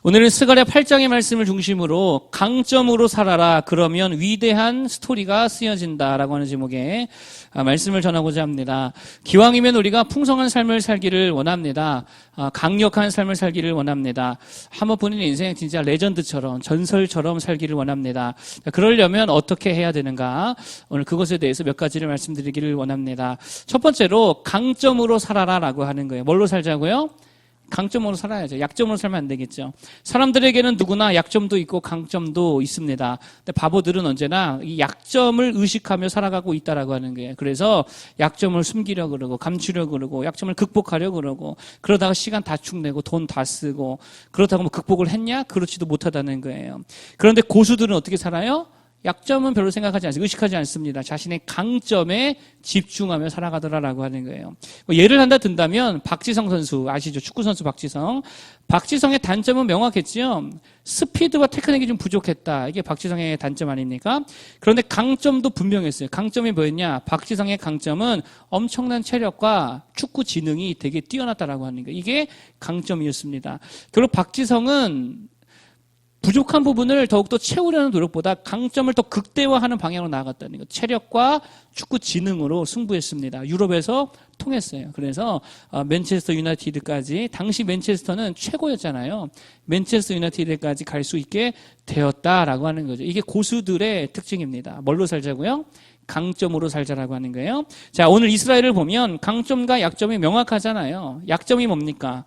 오늘은 스가랴 8장의 말씀을 중심으로 강점으로 살아라, 그러면 위대한 스토리가 쓰여진다라고 하는 제목의 말씀을 전하고자 합니다. 기왕이면 우리가 풍성한 삶을 살기를 원합니다. 강력한 삶을 살기를 원합니다. 한번 본인의 인생 진짜 레전드처럼, 전설처럼 살기를 원합니다. 그러려면 어떻게 해야 되는가? 오늘 그것에 대해서 몇 가지를 말씀드리기를 원합니다. 첫 번째로 강점으로 살아라라고 하는 거예요. 뭘로 살자고요? 강점으로 살아야죠. 약점으로 살면 안 되겠죠. 사람들에게는 누구나 약점도 있고 강점도 있습니다. 근데 바보들은 언제나 이 약점을 의식하며 살아가고 있다라고 하는 거예요. 그래서 약점을 숨기려고 그러고 감추려고 그러고 약점을 극복하려고 그러고 그러다가 시간 다 축내고 돈 다 쓰고 그렇다고 뭐 극복을 했냐? 그렇지도 못하다는 거예요. 그런데 고수들은 어떻게 살아요? 약점은 별로 생각하지 않습니다. 의식하지 않습니다. 자신의 강점에 집중하며 살아가더라라고 하는 거예요. 예를 한다 든다면 박지성 선수 아시죠? 축구 선수 박지성. 박지성의 단점은 명확했지요. 스피드와 테크닉이 좀 부족했다. 이게 박지성의 단점 아닙니까? 그런데 강점도 분명했어요. 강점이 뭐였냐? 박지성의 강점은 엄청난 체력과 축구 지능이 되게 뛰어났다라고 하는 거예요. 이게 강점이었습니다. 결국 박지성은 부족한 부분을 더욱더 채우려는 노력보다 강점을 더 극대화하는 방향으로 나아갔다는 것. 체력과 축구 지능으로 승부했습니다. 유럽에서 통했어요. 그래서 맨체스터 유나이티드까지, 당시 맨체스터는 최고였잖아요. 맨체스터 유나이티드까지 갈 수 있게 되었다라고 하는 거죠. 이게 고수들의 특징입니다. 뭘로 살자고요? 강점으로 살자라고 하는 거예요. 자, 오늘 이스라엘을 보면 강점과 약점이 명확하잖아요. 약점이 뭡니까?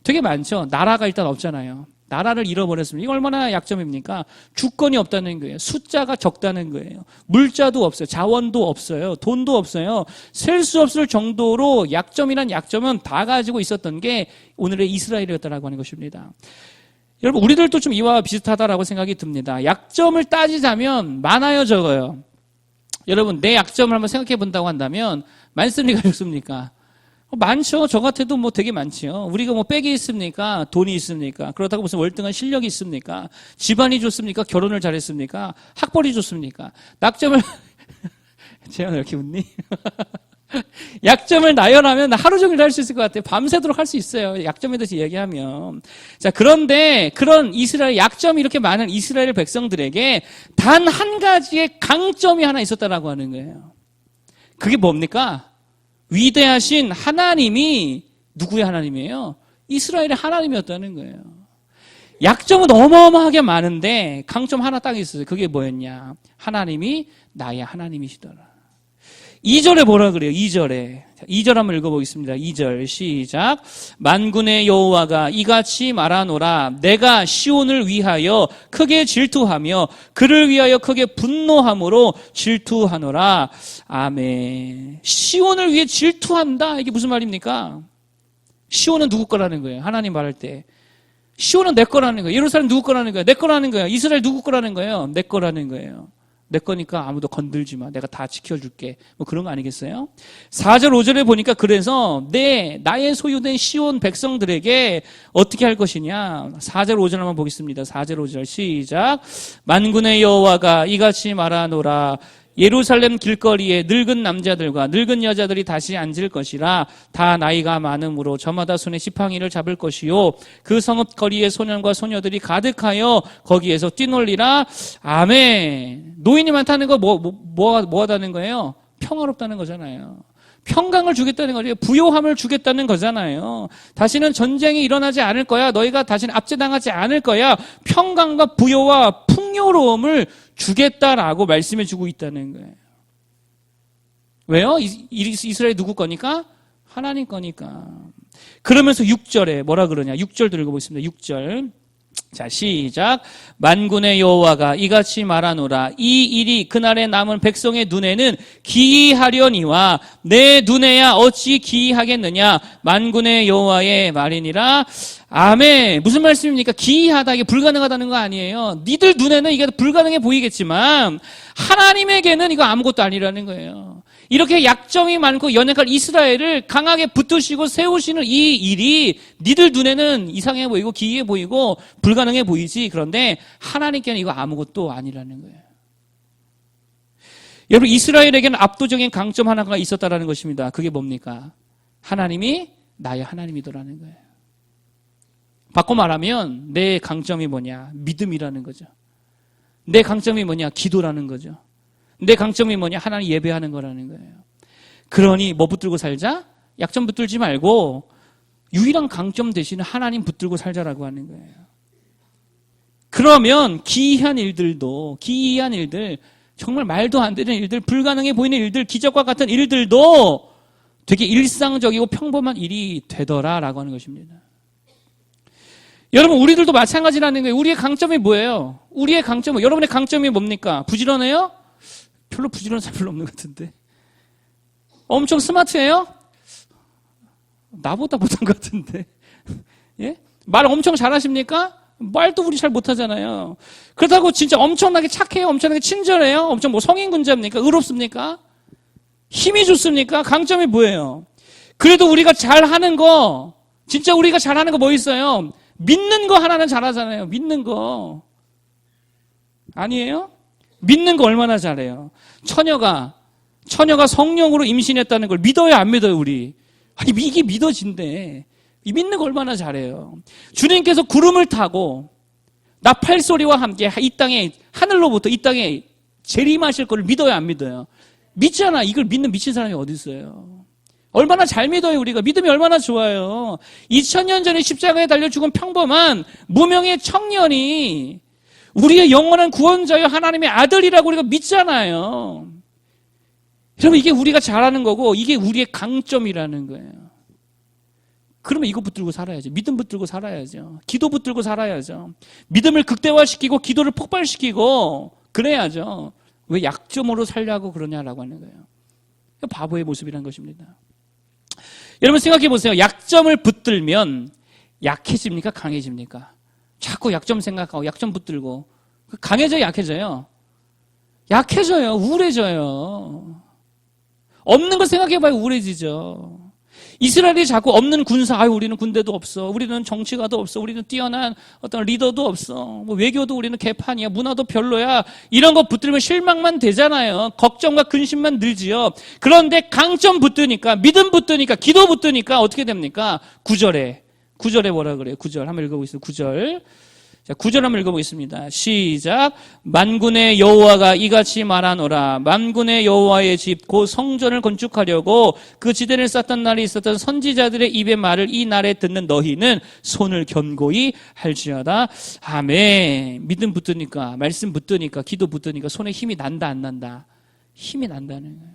되게 많죠. 나라가 일단 없잖아요. 나라를 잃어버렸습니다. 이거 얼마나 약점입니까? 주권이 없다는 거예요. 숫자가 적다는 거예요. 물자도 없어요. 자원도 없어요. 돈도 없어요. 셀 수 없을 정도로 약점이란 약점은 다 가지고 있었던 게 오늘의 이스라엘이었다라고 하는 것입니다. 여러분, 우리들도 좀 이와 비슷하다라고 생각이 듭니다. 약점을 따지자면 많아요, 적어요? 여러분, 내 약점을 한번 생각해 본다고 한다면 많습니까, 적습니까? 많죠. 저 같아도 뭐 되게 많지요. 우리가 뭐 백이 있습니까? 돈이 있습니까? 그렇다고 무슨 월등한 실력이 있습니까? 집안이 좋습니까? 결혼을 잘했습니까? 학벌이 좋습니까? 약점을 재현아 이렇게 웃니? 약점을 나열하면 하루 종일 할 수 있을 것 같아요. 밤새도록 할 수 있어요. 약점에 대해서 얘기하면. 자, 그런데 그런 이스라엘, 약점이 이렇게 많은 이스라엘 백성들에게 단 한 가지의 강점이 하나 있었다라고 하는 거예요. 그게 뭡니까? 위대하신 하나님이 누구의 하나님이에요? 이스라엘의 하나님이었다는 거예요. 약점은 어마어마하게 많은데 강점 하나 딱 있어요. 그게 뭐였냐? 하나님이 나의 하나님이시더라. 2절에 뭐라 그래요? 2절에. 2절 한번 읽어보겠습니다. 2절 시작. 만군의 여호와가 이같이 말하노라. 내가 시온을 위하여 크게 질투하며 그를 위하여 크게 분노함으로 질투하노라. 아멘. 시온을 위해 질투한다. 이게 무슨 말입니까? 시온은 누구 거라는 거예요? 하나님 말할 때. 시온은 내 거라는 거예요. 예루살렘 누구 거라는 거예요? 내 거라는 거예요. 이스라엘 누구 거라는 거예요? 내 거라는 거예요. 내 거니까 아무도 건들지 마. 내가 다 지켜줄게. 뭐 그런 거 아니겠어요? 4절, 5절에 보니까 그래서 나의 소유된 시온 백성들에게 어떻게 할 것이냐. 4절, 5절 한번 보겠습니다. 4절, 5절 시작. 만군의 여호와가 이같이 말하노라. 예루살렘 길거리에 늙은 남자들과 늙은 여자들이 다시 앉을 것이라. 다 나이가 많음으로 저마다 손에 지팡이를 잡을 것이요. 그 성읍 거리에 소년과 소녀들이 가득하여 거기에서 뛰놀리라. 아멘. 노인이 많다는 거 뭐 하다는 거예요? 평화롭다는 거잖아요. 평강을 주겠다는 거죠. 부요함을 주겠다는 거잖아요. 다시는 전쟁이 일어나지 않을 거야. 너희가 다시는 압제당하지 않을 거야. 평강과 부요와 풍요로움을 주겠다라고 말씀해 주고 있다는 거예요. 왜요? 이스라엘 누구 거니까? 하나님 거니까. 그러면서 6절에 뭐라 그러냐. 6절도 읽어보겠습니다. 6절. 자, 시작. 만군의 여호와가 이같이 말하노라. 이 일이 그날에 남은 백성의 눈에는 기이하려니와 내 눈에야 어찌 기이하겠느냐. 만군의 여호와의 말이니라. 아멘. 무슨 말씀입니까? 기이하다, 이게 불가능하다는 거 아니에요. 니들 눈에는 이게 불가능해 보이겠지만 하나님에게는 이거 아무것도 아니라는 거예요. 이렇게 약점이 많고 연약한 이스라엘을 강하게 붙드시고 세우시는 이 일이 니들 눈에는 이상해 보이고 기이해 보이고 불가능해 보이지. 그런데 하나님께는 이거 아무것도 아니라는 거예요. 여러분, 이스라엘에게는 압도적인 강점 하나가 있었다라는 것입니다. 그게 뭡니까? 하나님이 나의 하나님이더라는 거예요. 바꿔 말하면 내 강점이 뭐냐? 믿음이라는 거죠. 내 강점이 뭐냐? 기도라는 거죠. 내 강점이 뭐냐? 하나님 예배하는 거라는 거예요. 그러니 뭐 붙들고 살자? 약점 붙들지 말고 유일한 강점 대신에 하나님 붙들고 살자라고 하는 거예요. 그러면 기이한 일들, 정말 말도 안 되는 일들, 불가능해 보이는 일들, 기적과 같은 일들도 되게 일상적이고 평범한 일이 되더라라고 하는 것입니다. 여러분, 우리들도 마찬가지라는 거예요. 우리의 강점이 뭐예요? 우리의 강점은, 여러분의 강점이 뭡니까? 부지런해요? 별로 부지런한 사람 별로 없는 것 같은데. 엄청 스마트해요? 나보다 못한 것 같은데. 예? 말 엄청 잘하십니까? 말도 우리 잘 못하잖아요. 그렇다고 진짜 엄청나게 착해요? 엄청나게 친절해요? 엄청 뭐 성인군자입니까? 의롭습니까? 힘이 좋습니까? 강점이 뭐예요? 그래도 우리가 잘하는 거, 진짜 우리가 잘하는 거 뭐 있어요? 믿는 거 하나는 잘하잖아요. 믿는 거. 아니에요? 믿는 거 얼마나 잘해요? 처녀가 성령으로 임신했다는 걸 믿어요, 안 믿어요, 우리? 아니, 이게 믿어진대. 이 믿는 거 얼마나 잘해요? 주님께서 구름을 타고 나팔 소리와 함께 이 땅에, 하늘로부터 이 땅에 재림하실 거를 믿어요, 안 믿어요? 믿잖아. 이걸 믿는 미친 사람이 어디 있어요? 얼마나 잘 믿어요, 우리가. 믿음이 얼마나 좋아요. 2000년 전에 십자가에 달려 죽은 평범한 무명의 청년이 우리의 영원한 구원자여 하나님의 아들이라고 우리가 믿잖아요. 여러분, 이게 우리가 잘하는 거고 이게 우리의 강점이라는 거예요. 그러면 이거 붙들고 살아야죠. 믿음 붙들고 살아야죠. 기도 붙들고 살아야죠. 믿음을 극대화시키고 기도를 폭발시키고 그래야죠. 왜 약점으로 살려고 그러냐라고 하는 거예요. 바보의 모습이라는 것입니다. 여러분 생각해 보세요. 약점을 붙들면 약해집니까? 강해집니까? 자꾸 약점 생각하고 약점 붙들고 강해져요? 약해져요? 약해져요. 우울해져요. 없는 거 생각해봐야 우울해지죠. 이스라엘이 자꾸 없는 군사, 우리는 군대도 없어. 우리는 정치가도 없어. 우리는 뛰어난 어떤 리더도 없어. 뭐 외교도 우리는 개판이야. 문화도 별로야. 이런 거 붙들면 실망만 되잖아요. 걱정과 근심만 늘지요. 그런데 강점 붙드니까, 믿음 붙드니까, 기도 붙드니까 어떻게 됩니까? 9절에 뭐라 그래요? 9절. 한번 읽어보겠습니다. 9절. 자, 9절 한번 읽어보겠습니다. 시작. 만군의 여호와가 이같이 말하노라. 만군의 여호와의 집, 곧 성전을 건축하려고 그 지대를 쌓던 날이 있었던 선지자들의 입의 말을 이 날에 듣는 너희는 손을 견고히 할지어다. 아멘. 믿음 붙드니까, 말씀 붙드니까, 기도 붙드니까 손에 힘이 난다, 안 난다? 힘이 난다는 거예요.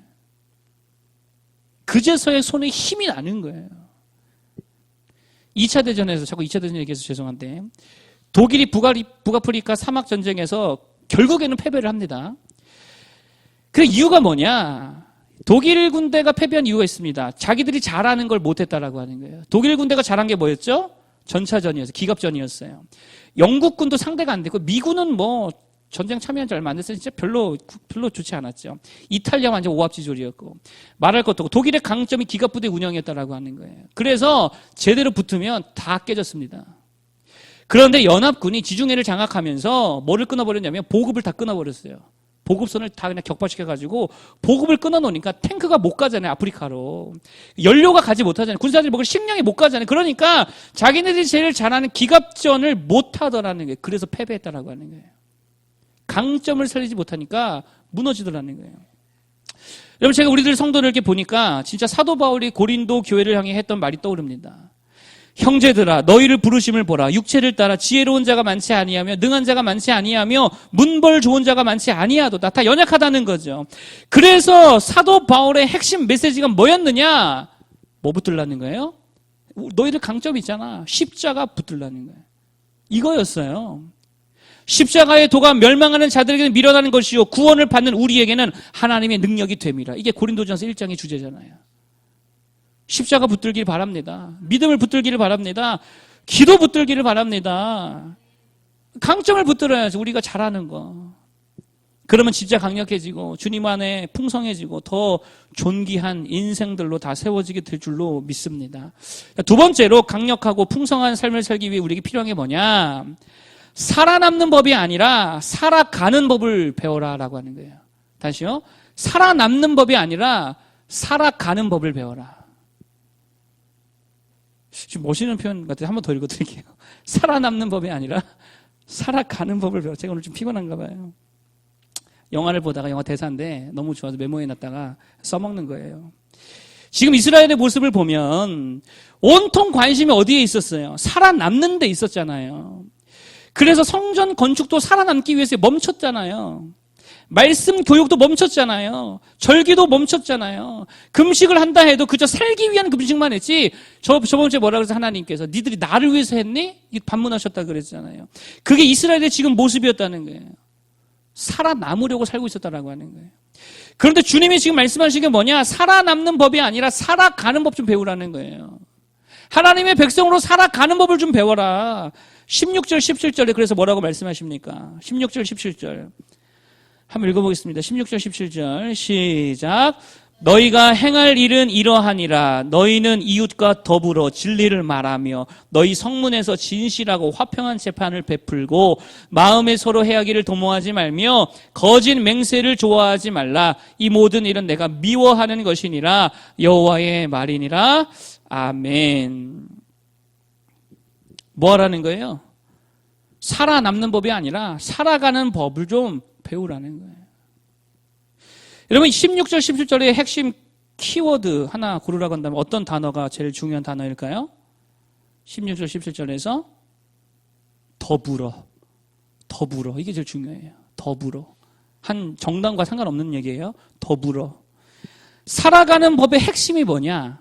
그제서야 손에 힘이 나는 거예요. 2차 대전에서, 자꾸 2차 대전 얘기해서 죄송한데, 독일이 북아프리카 사막 전쟁에서 결국에는 패배를 합니다. 그 이유가 뭐냐? 독일 군대가 패배한 이유가 있습니다. 자기들이 잘하는 걸 못했다라고 하는 거예요. 독일 군대가 잘한 게 뭐였죠? 전차전이었어요. 기갑전이었어요. 영국군도 상대가 안 됐고 미군은 뭐 전쟁 참여한 지 얼마 안 됐어요. 진짜 별로 좋지 않았죠. 이탈리아 완전 오합지졸이었고 말할 것도 없고 독일의 강점이 기갑부대 운영이었다라고 하는 거예요. 그래서 제대로 붙으면 다 깨졌습니다. 그런데 연합군이 지중해를 장악하면서 뭐를 끊어버렸냐면 보급을 다 끊어버렸어요. 보급선을 다 그냥 격파시켜가지고 보급을 끊어놓으니까 탱크가 못 가잖아요. 아프리카로. 연료가 가지 못하잖아요. 군사들이 먹을 식량이 못 가잖아요. 그러니까 자기네들이 제일 잘하는 기갑전을 못 하더라는 거예요. 그래서 패배했다라고 하는 거예요. 강점을 살리지 못하니까 무너지더라는 거예요. 여러분 제가 우리들 성도를 이렇게 보니까 진짜 사도 바울이 고린도 교회를 향해 했던 말이 떠오릅니다. 형제들아 너희를 부르심을 보라. 육체를 따라 지혜로운 자가 많지 아니하며 능한 자가 많지 아니하며 문벌 좋은 자가 많지 아니하도다. 다 연약하다는 거죠. 그래서 사도 바울의 핵심 메시지가 뭐였느냐? 뭐 붙들라는 거예요? 너희들 강점이 있잖아. 십자가 붙들라는 거예요. 이거였어요. 십자가의 도가 멸망하는 자들에게는 미련하는 것이요 구원을 받는 우리에게는 하나님의 능력이 됨이라. 이게 고린도전서 1장의 주제잖아요. 십자가 붙들기를 바랍니다. 믿음을 붙들기를 바랍니다. 기도 붙들기를 바랍니다. 강점을 붙들어야죠. 우리가 잘하는 거. 그러면 진짜 강력해지고 주님 안에 풍성해지고 더 존귀한 인생들로 다 세워지게 될 줄로 믿습니다. 두 번째로 강력하고 풍성한 삶을 살기 위해 우리에게 필요한 게 뭐냐? 살아남는 법이 아니라 살아가는 법을 배워라라고 하는 거예요. 다시요. 살아남는 법이 아니라 살아가는 법을 배워라. 좀 멋있는 표현 같아요. 한 번 더 읽어드릴게요. 살아남는 법이 아니라 살아가는 법을 배워. 제가 오늘 좀 피곤한가 봐요. 영화를 보다가 영화 대사인데 너무 좋아서 메모해놨다가 써먹는 거예요. 지금 이스라엘의 모습을 보면 온통 관심이 어디에 있었어요? 살아남는 데 있었잖아요. 그래서 성전 건축도 살아남기 위해서 멈췄잖아요. 말씀 교육도 멈췄잖아요. 절기도 멈췄잖아요. 금식을 한다 해도 그저 살기 위한 금식만 했지. 저번 주에 뭐라 그래서 하나님께서 니들이 나를 위해서 했니? 반문하셨다 그랬잖아요. 그게 이스라엘의 지금 모습이었다는 거예요. 살아남으려고 살고 있었다라고 하는 거예요. 그런데 주님이 지금 말씀하신 게 뭐냐? 살아남는 법이 아니라 살아가는 법 좀 배우라는 거예요. 하나님의 백성으로 살아가는 법을 좀 배워라. 16절, 17절에 그래서 뭐라고 말씀하십니까? 16절, 17절. 한번 읽어보겠습니다. 16절, 17절. 시작. 너희가 행할 일은 이러하니라. 너희는 이웃과 더불어 진리를 말하며 너희 성문에서 진실하고 화평한 재판을 베풀고 마음에 서로 해하기를 도모하지 말며 거짓 맹세를 좋아하지 말라. 이 모든 일은 내가 미워하는 것이니라. 여호와의 말이니라. 아멘. 뭐 하라는 거예요? 살아남는 법이 아니라 살아가는 법을 좀 배우라는 거예요. 여러분 16절 17절의 핵심 키워드 하나 고르라고 한다면 어떤 단어가 제일 중요한 단어일까요? 16절 17절에서 더불어 이게 제일 중요해요. 더불어. 한 정당과 상관없는 얘기예요. 더불어. 살아가는 법의 핵심이 뭐냐?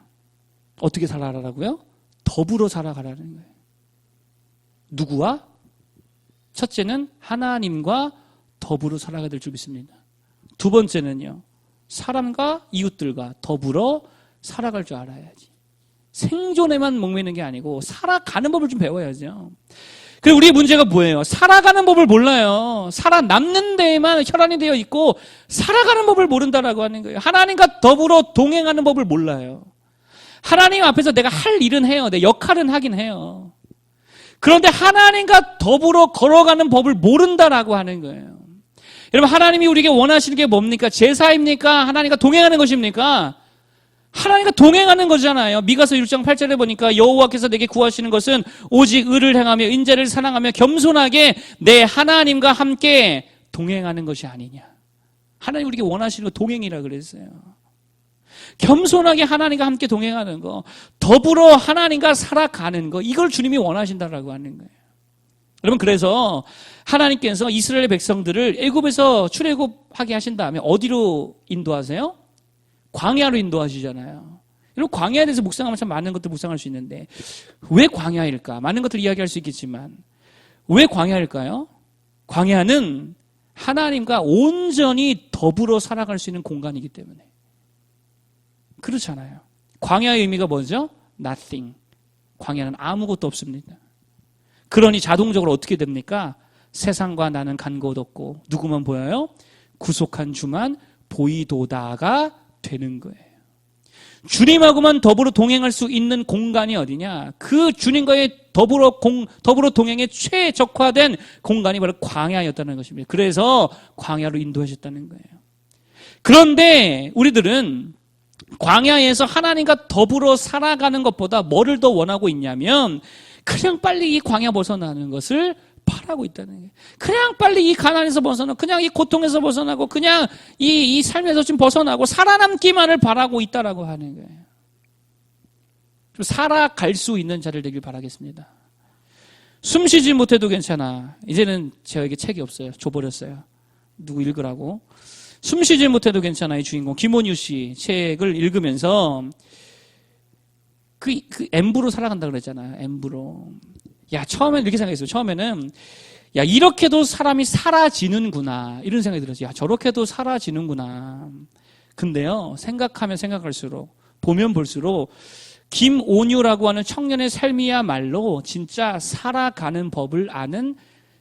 어떻게 살아가라고요? 더불어 살아가라는 거예요. 누구와? 첫째는 하나님과 더불어 살아가야 될 줄 믿습니다. 두 번째는요, 사람과 이웃들과 더불어 살아갈 줄 알아야지. 생존에만 목매는 게 아니고 살아가는 법을 좀 배워야죠. 그리고 우리의 문제가 뭐예요? 살아가는 법을 몰라요. 살아남는 데에만 혈안이 되어 있고 살아가는 법을 모른다라고 하는 거예요. 하나님과 더불어 동행하는 법을 몰라요. 하나님 앞에서 내가 할 일은 해요. 내 역할은 하긴 해요. 그런데 하나님과 더불어 걸어가는 법을 모른다라고 하는 거예요. 여러분, 하나님이 우리에게 원하시는 게 뭡니까? 제사입니까? 하나님과 동행하는 것입니까? 하나님과 동행하는 거잖아요. 미가서 6장 8절에 보니까 여호와께서 내게 구하시는 것은 오직 의를 행하며 인자를 사랑하며 겸손하게 내 하나님과 함께 동행하는 것이 아니냐. 하나님 우리에게 원하시는 거 동행이라 그랬어요. 겸손하게 하나님과 함께 동행하는 거, 더불어 하나님과 살아가는 거, 이걸 주님이 원하신다라고 하는 거예요. 여러분, 그래서 하나님께서 이스라엘 백성들을 애굽에서 출애굽하게 하신 다음에 어디로 인도하세요? 광야로 인도하시잖아요. 여러분, 광야에 대해서 묵상하면 참 많은 것들 묵상할 수 있는데 왜 광야일까? 많은 것들을 이야기할 수 있겠지만 왜 광야일까요? 광야는 하나님과 온전히 더불어 살아갈 수 있는 공간이기 때문에. 그렇잖아요. 광야의 의미가 뭐죠? Nothing. 광야는 아무것도 없습니다. 그러니 자동적으로 어떻게 됩니까? 세상과 나는 간 곳 없고 누구만 보여요? 구속한 주만 보이도다가 되는 거예요. 주님하고만 더불어 동행할 수 있는 공간이 어디냐? 그 주님과의 더불어 동행에 최적화된 공간이 바로 광야였다는 것입니다. 그래서 광야로 인도하셨다는 거예요. 그런데 우리들은 광야에서 하나님과 더불어 살아가는 것보다 뭐를 더 원하고 있냐면 그냥 빨리 이 광야 벗어나는 것을 바라고 있다는 거예요. 그냥 빨리 이 가난에서 벗어나고 그냥 이 고통에서 벗어나고 그냥 이 삶에서 좀 벗어나고 살아남기만을 바라고 있다라고 하는 거예요. 좀 살아갈 수 있는 자를 되길 바라겠습니다. 숨 쉬지 못해도 괜찮아. 이제는 저에게 책이 없어요. 줘버렸어요. 누구 읽으라고. 숨 쉬지 못해도 괜찮아. 이 주인공 김원유 씨 책을 읽으면서 그 엠브로 살아간다 그랬잖아요. 엠브로. 야, 처음에는 이렇게 생각했어요. 처음에는 야, 이렇게도 사람이 사라지는구나 이런 생각이 들었어요. 야, 저렇게도 사라지는구나. 근데요, 생각하면 생각할수록 보면 볼수록 김온유라고 하는 청년의 삶이야말로 진짜 살아가는 법을 아는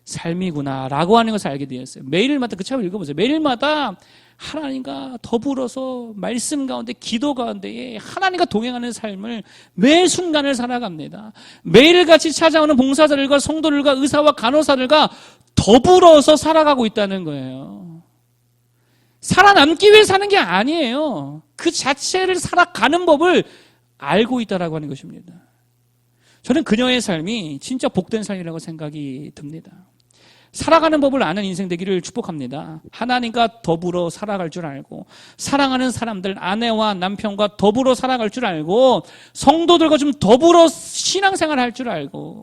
삶이구나라고 하는 것을 알게 되었어요. 매일마다 그 책을 읽어보세요. 매일마다 하나님과 더불어서 말씀 가운데 기도 가운데에 하나님과 동행하는 삶을 매 순간을 살아갑니다. 매일같이 찾아오는 봉사자들과 성도들과 의사와 간호사들과 더불어서 살아가고 있다는 거예요. 살아남기 위해 사는 게 아니에요. 그 자체를 살아가는 법을 알고 있다라고 하는 것입니다. 저는 그녀의 삶이 진짜 복된 삶이라고 생각이 듭니다. 살아가는 법을 아는 인생 되기를 축복합니다. 하나님과 더불어 살아갈 줄 알고, 사랑하는 사람들, 아내와 남편과 더불어 살아갈 줄 알고, 성도들과 좀 더불어 신앙생활 할 줄 알고,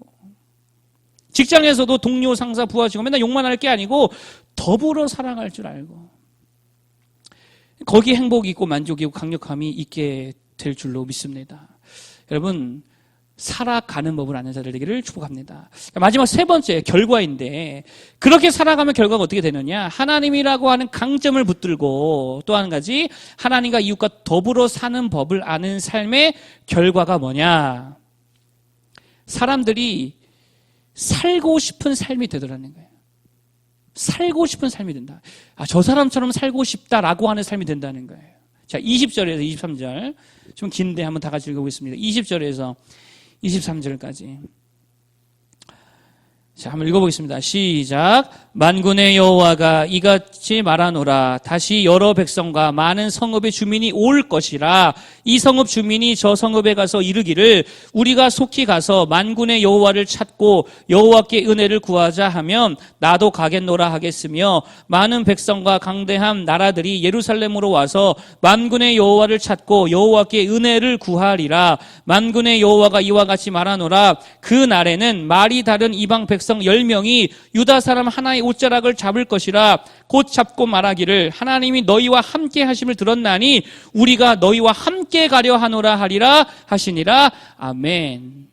직장에서도 동료, 상사, 부하, 직원 맨날 욕만 할 게 아니고 더불어 살아갈 줄 알고, 거기에 행복이 있고 만족이 있고 강력함이 있게 될 줄로 믿습니다. 여러분, 살아가는 법을 아는 자들 되기를 축복합니다. 마지막 세 번째 결과인데, 그렇게 살아가면 결과가 어떻게 되느냐? 하나님이라고 하는 강점을 붙들고, 또 한 가지 하나님과 이웃과 더불어 사는 법을 아는 삶의 결과가 뭐냐? 사람들이 살고 싶은 삶이 되더라는 거예요. 살고 싶은 삶이 된다. 저 사람처럼 살고 싶다라고 하는 삶이 된다는 거예요. 자, 20절에서 23절. 좀 긴데 한번 다 같이 읽어보겠습니다. 20절에서 23절까지. 자, 한번 읽어보겠습니다. 시작. 만군의 여호와가 이같이 말하노라. 다시 여러 백성과 많은 성읍의 주민이 올 것이라. 이 성읍 주민이 저 성읍에 가서 이르기를 우리가 속히 가서 만군의 여호와를 찾고 여호와께 은혜를 구하자 하면 나도 가겠노라 하겠으며, 많은 백성과 강대한 나라들이 예루살렘으로 와서 만군의 여호와를 찾고 여호와께 은혜를 구하리라. 만군의 여호와가 이와 같이 말하노라. 그 날에는 말이 다른 이방 백성 10명이 유다 사람 하나의 옷자락을 잡을 것이라. 곧 잡고 말하기를 하나님이 너희와 함께 하심을 들었나니 우리가 너희와 함께 가려 하노라 하리라 하시니라. 아멘.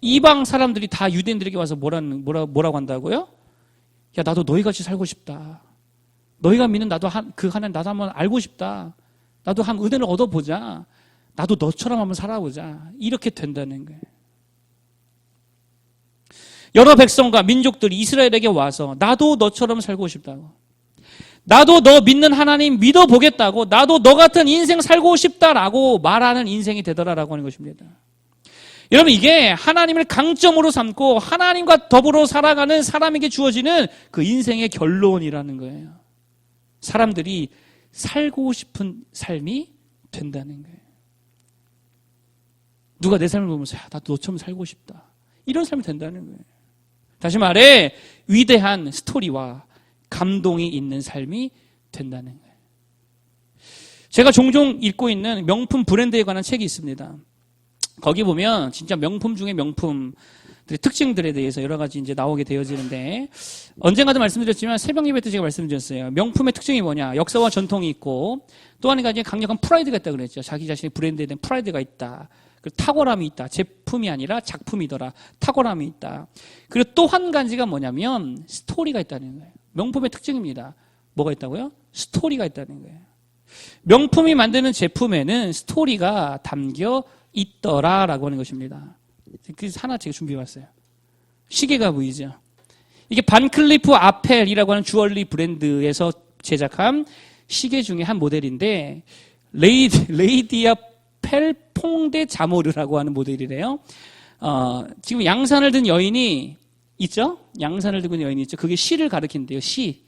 이방 사람들이 다 유대인들에게 와서 뭐라고 한다고요? 야, 나도 너희같이 살고 싶다. 너희가 믿는 그 하나님 나도 한번 알고 싶다. 나도 한번 은혜를 얻어보자. 나도 너처럼 한번 살아보자. 이렇게 된다는 거예요. 여러 백성과 민족들이 이스라엘에게 와서 나도 너처럼 살고 싶다고, 나도 너 믿는 하나님 믿어보겠다고, 나도 너 같은 인생 살고 싶다라고 말하는 인생이 되더라라고 하는 것입니다. 여러분, 이게 하나님을 강점으로 삼고 하나님과 더불어 살아가는 사람에게 주어지는 그 인생의 결론이라는 거예요. 사람들이 살고 싶은 삶이 된다는 거예요. 누가 내 삶을 보면서 나도 너처럼 살고 싶다, 이런 삶이 된다는 거예요. 다시 말해, 위대한 스토리와 감동이 있는 삶이 된다는 거예요. 제가 종종 읽고 있는 명품 브랜드에 관한 책이 있습니다. 거기 보면 진짜 명품 중에 명품들의 특징들에 대해서 여러 가지 이제 나오게 되어지는데, 언젠가도 말씀드렸지만 새벽 예배 때 제가 말씀드렸어요. 명품의 특징이 뭐냐? 역사와 전통이 있고, 또 한 가지 강력한 프라이드가 있다 그랬죠. 자기 자신의 브랜드에 대한 프라이드가 있다. 그리고 탁월함이 있다. 제품이 아니라 작품이더라. 탁월함이 있다. 그리고 또 한 가지가 뭐냐면 스토리가 있다는 거예요. 명품의 특징입니다. 뭐가 있다고요? 스토리가 있다는 거예요. 명품이 만드는 제품에는 스토리가 담겨 있더라라고 하는 것입니다. 그래서 하나 제가 준비해왔어요. 시계가 보이죠? 이게 반클리프 아펠이라고 하는 주얼리 브랜드에서 제작한 시계 중에 한 모델인데, 레이디아 펠퐁데 자모르라고 하는 모델이래요. 지금 양산을 든 여인이 있죠? 양산을 들고 있는 여인이 있죠? 그게 시를 가리킨대요. 시.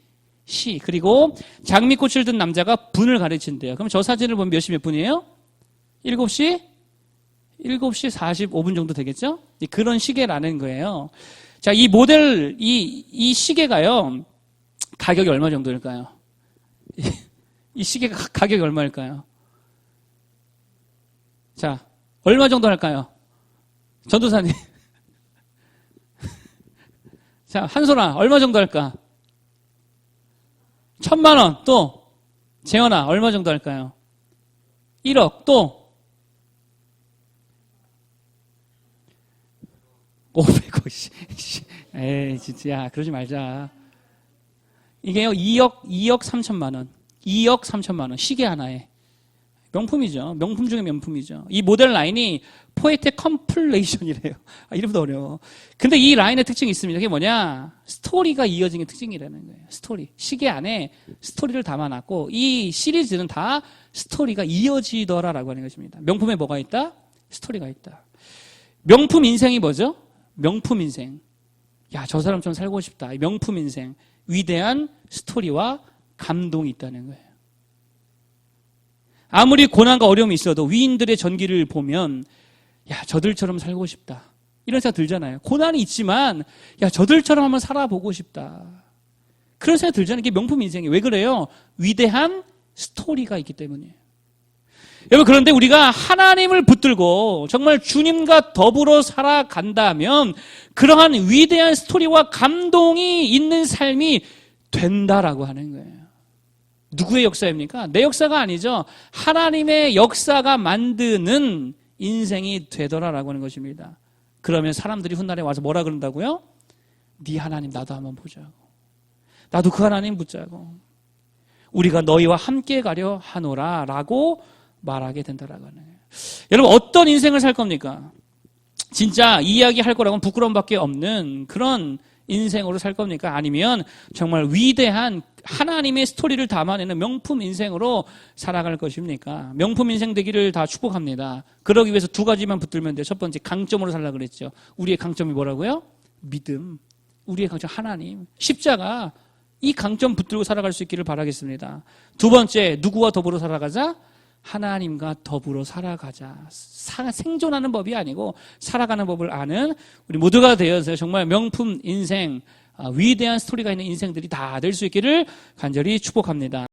그리고 장미꽃을 든 남자가 분을 가르친대요. 그럼 저 사진을 보면 몇 시 몇 분이에요? 7시 45분 정도 되겠죠? 그런 시계라는 거예요. 자, 이 모델, 이 시계가요, 가격이 얼마 정도일까요? 이 시계가 가격이 얼마일까요? 자, 얼마 정도 할까요? 전도사님. 자, 한솔아, 얼마 정도 할까? 1,000만 원. 또, 재현아, 얼마 정도 할까요? 1억. 또, 500억. 에이, 진짜, 야, 그러지 말자. 이게요, 2억 3천만 원. 2억 3천만 원. 시계 하나에. 명품이죠. 명품 중에 명품이죠. 이 모델 라인이 포에테 컴플레이션이래요. 이름도 어려워. 근데 이 라인의 특징이 있습니다. 그게 뭐냐? 스토리가 이어진 게 특징이라는 거예요. 스토리. 시계 안에 스토리를 담아놨고, 이 시리즈는 다 스토리가 이어지더라라고 하는 것입니다. 명품에 뭐가 있다? 스토리가 있다. 명품 인생이 뭐죠? 명품 인생. 야, 저 사람처럼 살고 싶다. 명품 인생. 위대한 스토리와 감동이 있다는 거예요. 아무리 고난과 어려움이 있어도 위인들의 전기를 보면, 야, 저들처럼 살고 싶다. 이런 생각 들잖아요. 고난이 있지만, 야, 저들처럼 한번 살아보고 싶다. 그런 생각 들잖아요. 이게 명품 인생이. 왜 그래요? 위대한 스토리가 있기 때문이에요. 여러분, 그런데 우리가 하나님을 붙들고 정말 주님과 더불어 살아간다면 그러한 위대한 스토리와 감동이 있는 삶이 된다라고 하는 거예요. 누구의 역사입니까? 내 역사가 아니죠. 하나님의 역사가 만드는 인생이 되더라라고 하는 것입니다. 그러면 사람들이 훗날에 와서 뭐라 그런다고요? 네 하나님 나도 한번 보자고. 나도 그 하나님 붙자고. 우리가 너희와 함께 가려 하노라 라고 말하게 된다라고 하는 거예요. 여러분, 어떤 인생을 살 겁니까? 진짜 이야기할 거라고는 부끄러움밖에 없는 그런 인생으로 살 겁니까? 아니면 정말 위대한 하나님의 스토리를 담아내는 명품 인생으로 살아갈 것입니까? 명품 인생 되기를 다 축복합니다. 그러기 위해서 두 가지만 붙들면 돼요. 첫 번째, 강점으로 살라 그랬죠. 우리의 강점이 뭐라고요? 믿음. 우리의 강점 하나님. 십자가. 이 강점 붙들고 살아갈 수 있기를 바라겠습니다. 두 번째, 누구와 더불어 살아가자? 하나님과 더불어 살아가자. 생존하는 법이 아니고 살아가는 법을 아는 우리 모두가 되어서 정말 명품 인생, 위대한 스토리가 있는 인생들이 다 될 수 있기를 간절히 축복합니다.